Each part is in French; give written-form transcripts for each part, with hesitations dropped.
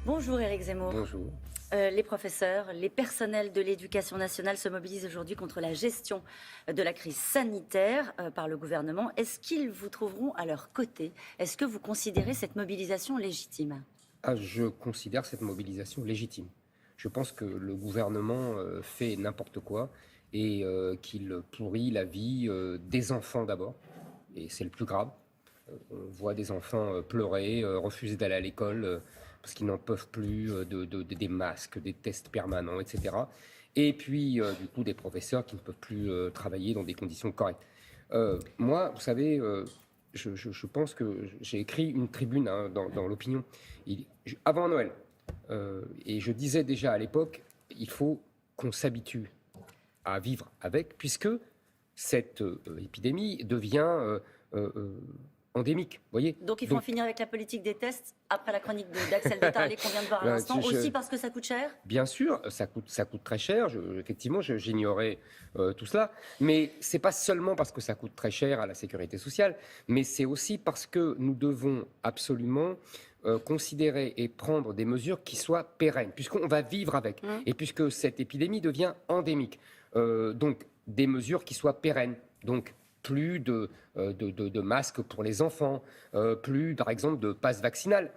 Bonjour Éric Zemmour. Bonjour. Les professeurs, les personnels de l'éducation nationale se mobilisent aujourd'hui contre la gestion de la crise sanitaire par le gouvernement. Est-ce qu'ils vous trouveront à leur côté? Est-ce que vous considérez cette mobilisation légitime? Je considère cette mobilisation légitime. Je pense que le gouvernement fait n'importe quoi et qu'il pourrit la vie des enfants d'abord. Et c'est le plus grave. On voit des enfants pleurer, refuser d'aller à l'école parce qu'ils n'en peuvent plus des masques, des tests permanents, etc. Et puis, du coup, des professeurs qui ne peuvent plus travailler dans des conditions correctes. Moi, vous savez, je pense que j'ai écrit une tribune dans l'opinion avant Noël. Et je disais déjà à l'époque, il faut qu'on s'habitue à vivre avec, puisque cette épidémie devient endémique, voyez. Donc il faut en finir avec la politique des tests après la chronique d'Axel de Tarlé qu'on vient de voir à l'instant, aussi parce que ça coûte cher? Bien sûr, ça coûte très cher, effectivement, j'ignorais tout cela, mais c'est pas seulement parce que ça coûte très cher à la sécurité sociale, mais c'est aussi parce que nous devons absolument considérer et prendre des mesures qui soient pérennes, puisqu'on va vivre avec, et puisque cette épidémie devient endémique. Donc des mesures qui soient pérennes, donc plus de masques pour les enfants, plus, par exemple, de passe vaccinal.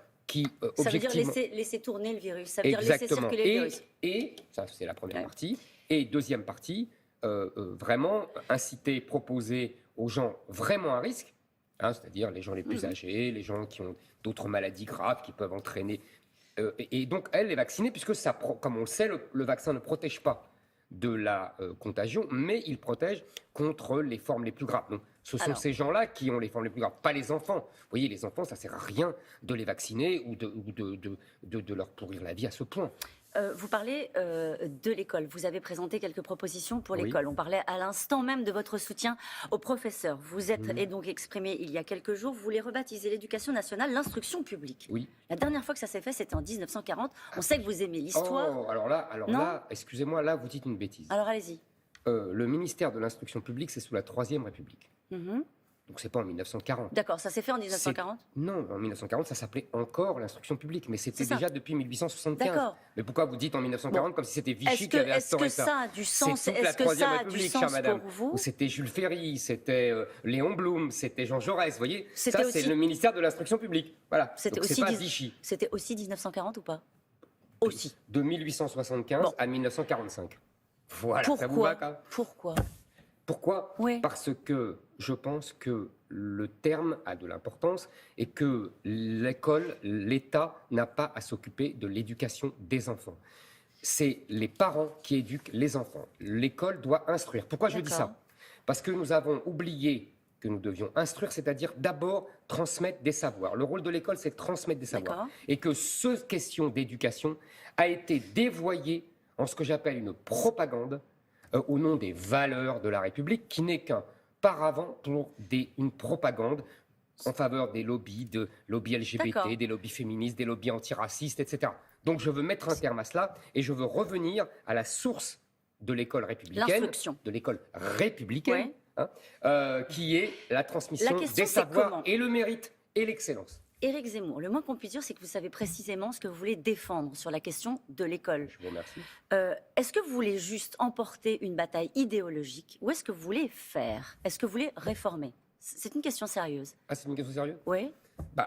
Ça veut dire laisser tourner le virus, ça veut dire laisser circuler le virus. Et ça, c'est la première partie. Et deuxième partie, vraiment inciter, proposer aux gens vraiment à risque, c'est-à-dire les gens les plus âgés, les gens qui ont d'autres maladies graves qui peuvent entraîner. Et donc, les vacciner, puisque, comme on le sait, le vaccin ne protège pas de la contagion, mais il protège contre les formes les plus graves. Donc, ce sont ces gens-là qui ont les formes les plus graves, pas les enfants. Vous voyez, les enfants, ça ne sert à rien de les vacciner ou de leur pourrir la vie à ce point. Vous parlez de l'école. Vous avez présenté quelques propositions pour l'école. On parlait à l'instant même de votre soutien aux professeurs. Vous êtes et donc exprimé il y a quelques jours. Vous voulez rebaptiser l'éducation nationale l'instruction publique. Oui. La dernière fois que ça s'est fait, c'était en 1940. On sait que vous aimez l'histoire. Oh, alors là, excusez-moi, là, vous dites une bêtise. Alors allez-y. Le ministère de l'Instruction publique, c'est sous la Troisième République. Donc, c'est pas en 1940. D'accord, ça s'est fait en 1940 ? Non, en 1940, ça s'appelait encore l'instruction publique, mais c'était déjà depuis 1875. D'accord. Mais pourquoi vous dites en 1940 comme si c'était Vichy qui avait instauré ça? Est-ce que ça a du sens? Est-ce que ça a du sens pour vous? C'était Jules Ferry, c'était Léon Blum, c'était Jean Jaurès, vous voyez? Ça, aussi... c'est le ministère de l'Instruction publique. Voilà. C'était aussi, pas Vichy. C'était aussi 1940 ou pas? Aussi. De 1875 à 1945. Voilà, pourquoi? Ça vous va, quand Pourquoi? Pourquoi? Parce que je pense que le terme a de l'importance et que l'école, l'État n'a pas à s'occuper de l'éducation des enfants. C'est les parents qui éduquent les enfants. L'école doit instruire. Pourquoi je dis ça? Parce que nous avons oublié que nous devions instruire, c'est-à-dire d'abord transmettre des savoirs. Le rôle de l'école, c'est de transmettre des savoirs. Et que cette question d'éducation a été dévoyée en ce que j'appelle une propagande au nom des valeurs de la République, qui n'est qu'un paravent pour une propagande en faveur des lobbies, de lobbies LGBT, des lobbies féministes, des lobbies antiracistes, etc. Donc je veux mettre un terme à cela et je veux revenir à la source de l'école républicaine, qui est la transmission des savoirs et le mérite et l'excellence. Éric Zemmour, le moins qu'on puisse dire, c'est que vous savez précisément ce que vous voulez défendre sur la question de l'école. Je vous remercie. Est-ce que vous voulez juste emporter une bataille idéologique ou est-ce que vous voulez faire? Est-ce que vous voulez réformer? C'est une question sérieuse. Ah, c'est une question sérieuse? Oui.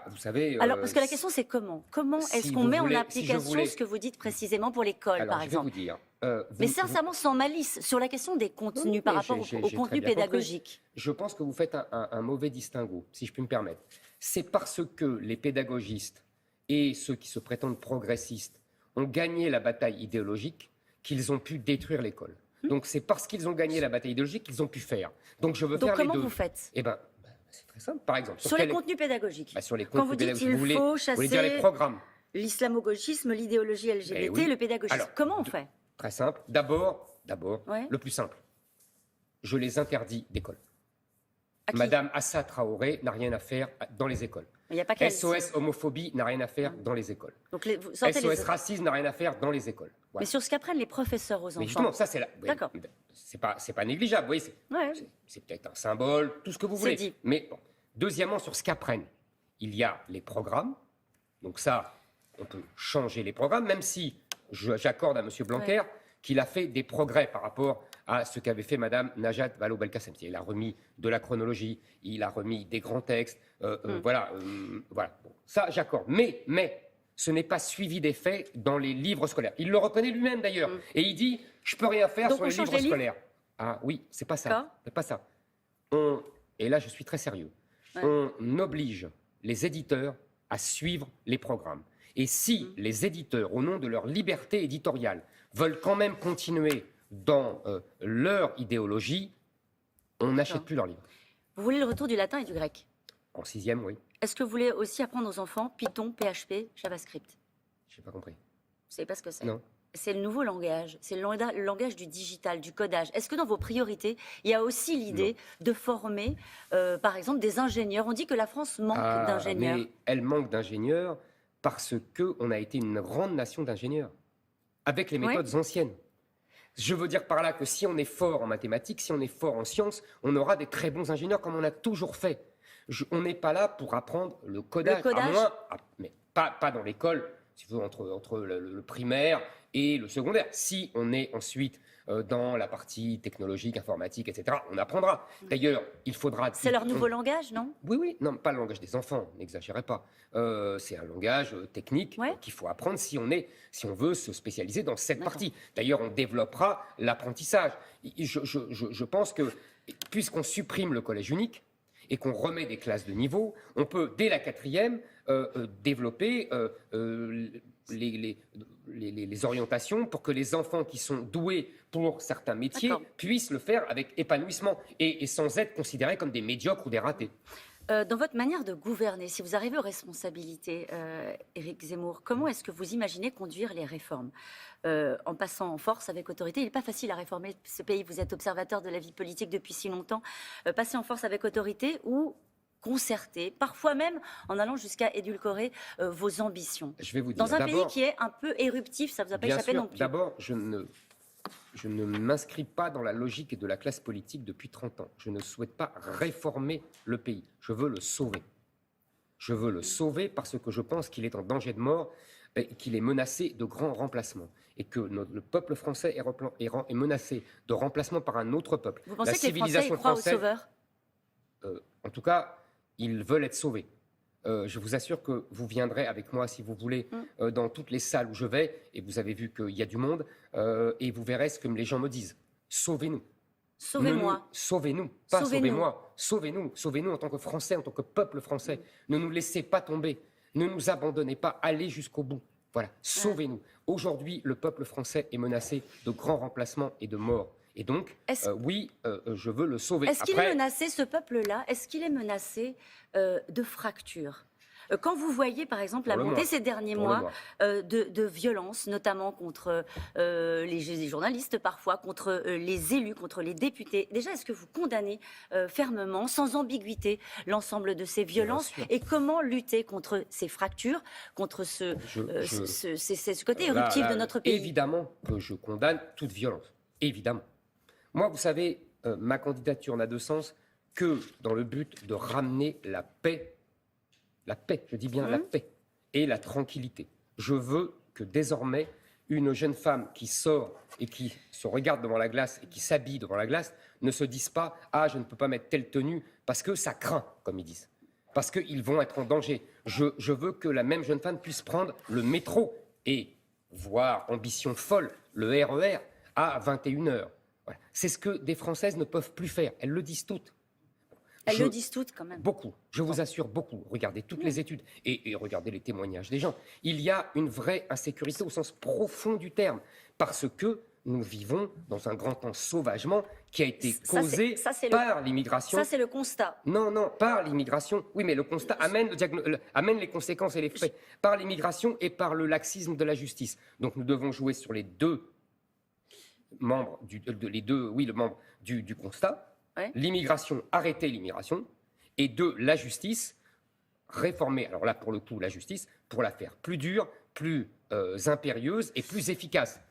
Vous savez... Alors, parce que la question, c'est comment? Comment est-ce qu'on met en application ce que vous dites précisément pour l'école, par exemple? Je vais vous dire... mais sincèrement, sans malice, sur la question des contenus par rapport au contenu pédagogique. Je pense que vous faites un mauvais distinguo, si je puis me permettre. C'est parce que les pédagogistes et ceux qui se prétendent progressistes ont gagné la bataille idéologique qu'ils ont pu détruire l'école. Donc c'est parce qu'ils ont gagné la bataille idéologique qu'ils ont pu faire. Donc je veux faire les deux. Donc comment vous faites? Eh bien, c'est très simple. Par exemple, sur les contenus pédagogiques. Sur les quand vous dites qu'il faut chasser vous voulez dire les programmes, l'islamo-gauchisme, l'idéologie LGBT, le pédagogisme. Alors, comment on fait? Très simple. D'abord, le plus simple. Je les interdis d'école. Madame Assa Traoré n'a rien à faire dans les écoles. Il y a pas SOS homophobie n'a rien à faire dans les écoles. Donc SOS racisme n'a rien à faire dans les écoles. Voilà. Mais sur ce qu'apprennent les professeurs aux enfants. Mais justement, ça c'est là. D'accord. C'est pas négligeable. Vous voyez, c'est peut-être un symbole, tout ce que vous voulez. Dit. Mais bon. Deuxièmement, sur ce qu'apprennent, il y a les programmes. Donc ça, on peut changer les programmes, même si j'accorde à M. Blanquer qu'il a fait des progrès par rapport à ce qu'avait fait Mme Najat Vallaud-Belkacem. Il a remis de la chronologie, il a remis des grands textes, voilà. Bon, ça, j'accorde. Mais ce n'est pas suivi des faits dans les livres scolaires. Il le reconnaît lui-même d'ailleurs. Et il dit, je ne peux rien faire sur les livres scolaires. Ah oui, c'est pas ça. C'est pas ça. Et là, je suis très sérieux. On oblige les éditeurs à suivre les programmes. Et si les éditeurs, au nom de leur liberté éditoriale, veulent quand même continuer dans leur idéologie, on n'achète plus leurs livres. Vous voulez le retour du latin et du grec? En 6e, oui. Est-ce que vous voulez aussi apprendre aux enfants Python, PHP, JavaScript? Je n'ai pas compris. Vous ne savez pas ce que c'est? Non. C'est le nouveau langage, c'est le langage du digital, du codage. Est-ce que dans vos priorités, il y a aussi l'idée de former, par exemple, des ingénieurs? On dit que la France manque d'ingénieurs. Mais elle manque d'ingénieurs parce qu'on a été une grande nation d'ingénieurs, avec les méthodes anciennes. Je veux dire par là que si on est fort en mathématiques, si on est fort en sciences, on aura des très bons ingénieurs comme on a toujours fait. On n'est pas là pour apprendre le codage. À moins, mais pas dans l'école, si vous voulez, entre le primaire et le secondaire. Si on est ensuite dans la partie technologique, informatique, etc., on apprendra. D'ailleurs, il faudra... C'est leur nouveau langage, non? Oui, non, pas le langage des enfants, n'exagérez pas. C'est un langage technique qu'il faut apprendre si on veut se spécialiser dans cette partie. D'ailleurs, on développera l'apprentissage. Je pense que, puisqu'on supprime le collège unique, et qu'on remet des classes de niveau, on peut, dès la 4e, développer les orientations pour que les enfants qui sont doués pour certains métiers puissent le faire avec épanouissement et sans être considérés comme des médiocres ou des ratés. Dans votre manière de gouverner, si vous arrivez aux responsabilités, Éric Zemmour, comment est-ce que vous imaginez conduire les réformes en passant en force avec autorité? Il n'est pas facile à réformer ce pays. Vous êtes observateur de la vie politique depuis si longtemps. Passer en force avec autorité ou concerter, parfois même en allant jusqu'à édulcorer vos ambitions. Je vais vous dire, dans un pays qui est un peu éruptif, ça ne vous a pas échappé non plus. D'abord, je ne m'inscris pas dans la logique de la classe politique depuis 30 ans. Je ne souhaite pas réformer le pays. Je veux le sauver. Je veux le sauver parce que je pense qu'il est en danger de mort et qu'il est menacé de grands remplacements. Et que le peuple français est menacé de remplacement par un autre peuple. Vous pensez que les Français croient aux sauveurs? En tout cas, ils veulent être sauvés. Je vous assure que vous viendrez avec moi, si vous voulez, dans toutes les salles où je vais, et vous avez vu qu'il y a du monde, et vous verrez ce que les gens me disent. Sauvez-nous. Sauvez-moi. Sauvez-nous, pas sauvez-moi. Sauvez-nous. Sauvez-nous en tant que Français, en tant que peuple français. Ne nous laissez pas tomber. Ne nous abandonnez pas. Allez jusqu'au bout. Voilà, sauvez-nous. Aujourd'hui, le peuple français est menacé de grands remplacements et de morts. Et donc, oui, je veux le sauver. Est-ce qu'il est menacé, ce peuple-là, est-ce qu'il est menacé de fractures? Quand vous voyez, par exemple, la montée ces derniers mois de violences, notamment contre les journalistes parfois, contre les élus, contre les députés, déjà, est-ce que vous condamnez fermement, sans ambiguïté, l'ensemble de ces violences? Et comment lutter contre ces fractures, contre ce côté éruptif de notre pays? Évidemment que je condamne toute violence, évidemment. Moi, vous savez, ma candidature n'a de sens que dans le but de ramener la paix, je dis bien la paix, et la tranquillité. Je veux que désormais, une jeune femme qui sort et qui se regarde devant la glace et qui s'habille devant la glace ne se dise pas « Ah, je ne peux pas mettre telle tenue parce que ça craint », comme ils disent, parce qu'ils vont être en danger. Je veux que la même jeune femme puisse prendre le métro et, voire ambition folle, le RER à 21h. Voilà. C'est ce que des Françaises ne peuvent plus faire. Elles le disent toutes. Elles le disent toutes quand même. Beaucoup, je vous assure, beaucoup. Regardez toutes les études et regardez les témoignages des gens. Il y a une vraie insécurité au sens profond du terme parce que nous vivons dans un grand ensauvagement qui a été causé par l'immigration. Ça, c'est le constat. Non, par l'immigration. Oui, mais le constat amène les conséquences et les faits. Par l'immigration et par le laxisme de la justice. Donc nous devons jouer sur les deux membres le membre du constat. Ouais. L'immigration, arrêter l'immigration, et la justice, réformer, alors là pour le coup la justice, pour la faire plus dure, plus impérieuse et plus efficace.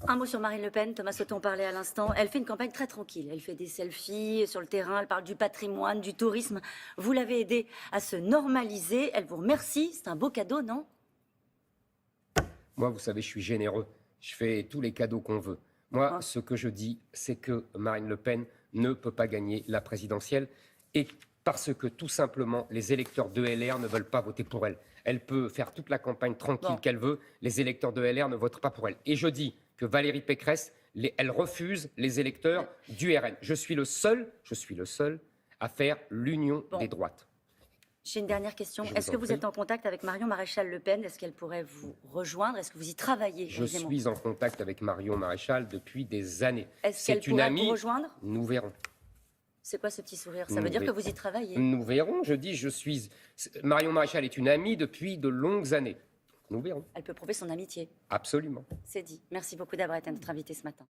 Un mot sur Marine Le Pen, Thomas Sauton parlait à l'instant, elle fait une campagne très tranquille, elle fait des selfies sur le terrain, elle parle du patrimoine, du tourisme, vous l'avez aidée à se normaliser, elle vous remercie, c'est un beau cadeau, non ? Moi, vous savez, je suis généreux. Je fais tous les cadeaux qu'on veut. Moi, ce que je dis, c'est que Marine Le Pen ne peut pas gagner la présidentielle. Et parce que, tout simplement, les électeurs de LR ne veulent pas voter pour elle. Elle peut faire toute la campagne tranquille qu'elle veut. Les électeurs de LR ne votent pas pour elle. Et je dis que Valérie Pécresse, elle refuse les électeurs du RN. Je suis le seul à faire l'union des droites. J'ai une dernière question. Est-ce que vous êtes en contact avec Marion Maréchal Le Pen? Est-ce qu'elle pourrait vous rejoindre? Est-ce que vous y travaillez? Je suis en contact avec Marion Maréchal depuis des années. Est-ce qu'elle pourrait vous rejoindre? Nous verrons. C'est quoi ce petit sourire? Ça veut dire que vous y travaillez? Nous verrons. Marion Maréchal est une amie depuis de longues années. Nous verrons. Elle peut prouver son amitié. Absolument. C'est dit. Merci beaucoup d'avoir été notre invité ce matin.